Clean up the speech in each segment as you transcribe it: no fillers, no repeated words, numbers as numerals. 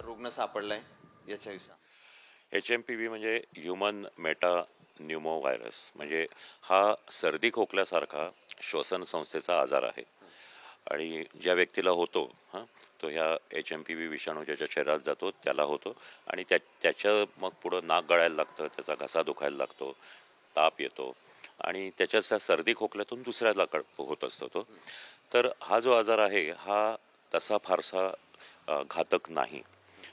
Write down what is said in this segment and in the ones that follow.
रुग्ण सापडलाय याच्याविषयी? HMPV म्हणजे ह्युमन मेटा न्यूमो व्हायरस, म्हणजे हा सर्दी खोकल्यासारखा श्वसन संस्थेचा आजार आहे. आणि ज्या व्यक्तीला होतो तो ह्या HMPV विषाणू ज्याच्या शरीरात जातो त्याला होतो. आणि त्याच्या मग पुढं नाक गळायला लागतं, त्याचा घसा दुखायला लागतो, ताप येतो. आणि त्याच्या सर्दी खोकल्यातून दुसऱ्याला होत असतो तो. तर हा जो आजार आहे हा तसा फारसा घातक नाही.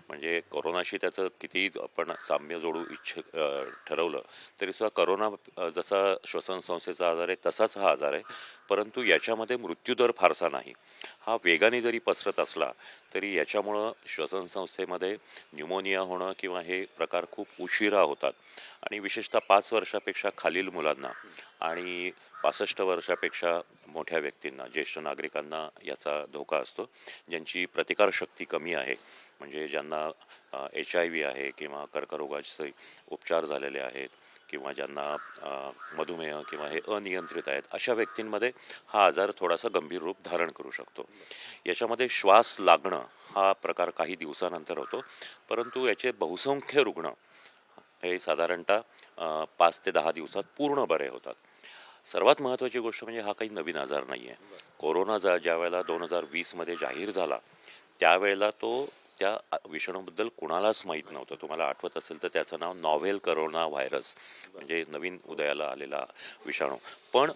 म्हणजे कोरोनाशी त्याचं कितीही आपण साम्य जोडू ठरवलं तरी सुद्धा करोना जसा श्वसन संस्थेचा आजार आहे तसाच हा आजार आहे. परंतु याच्यामध्ये मृत्यूदर फारसा नाही. हा वेगाने जरी पसरत असला तरी याच्यामुळं श्वसन संस्थेमध्ये न्यूमोनिया होणं किंवा हे प्रकार खूप उशिरा होतात. आणि विशेषतः 5 वर्षापेक्षा खालील मुलांना आणि 65 वर्षापेक्षा मोठ्या व्यक्तींना, ज्येष्ठ नागरिकांना याचा धोका असतो. ज्यांची प्रतिकारशक्ती कमी आहे, म्हणजे ज्यांना HIV आहे किंवा कर्करोगाचे उपचार झालेले आहेत किंवा ज्यांना मधुमेह किंवा हे अनियंत्रित आहेत, अशा व्यक्तींमध्ये हा आजार थोडासा गंभीर रूप धारण करू शकतो. याच्यामध्ये श्वास लागणं हा प्रकार काही दिवसानंतर होतो. परंतु याचे बहुसंख्य रुग्ण हे साधारणतः 5 ते 10 दिवसात पूर्ण बरे होतात. सर्वात महत्त्वाची गोष्ट म्हणजे हा काही नवीन आजार नाही आहे. कोरोना ज्या वेळेला 2020मध्ये जाहीर झाला त्यावेळेला त्या विषाणूबद्दल कुणालाच माहीत नव्हतं. तुम्हाला आठवत असेल तर त्याचं नाव नॉव्हेल करोना व्हायरस, म्हणजे नवीन उदयाला आलेला विषाणू. पण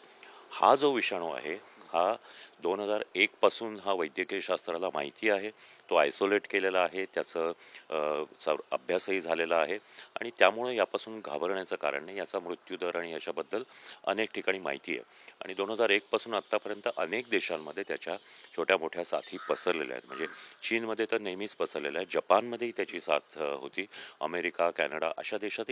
हा जो विषाणू आहे हा 2001 पासून हा वैद्यकीय शास्त्राला माहिती आहे. तो आयसोलेट केलेला आहे, त्याचं अभ्यासही झालेला आहे. आणि त्यामुळं यापासून घाबरण्याचं कारण नाही. याचा मृत्यूदर आणि याच्याबद्दल अनेक ठिकाणी माहिती आहे. आणि 2001 पासून आत्तापर्यंत अनेक देशांमध्ये त्याच्या छोट्या मोठ्या साथी पसरलेल्या आहेत. म्हणजे चीनमध्ये तर नेहमीच पसरलेल्या आहेत, जपानमध्येही त्याची साथ होती, अमेरिका, कॅनडा अशा देशातही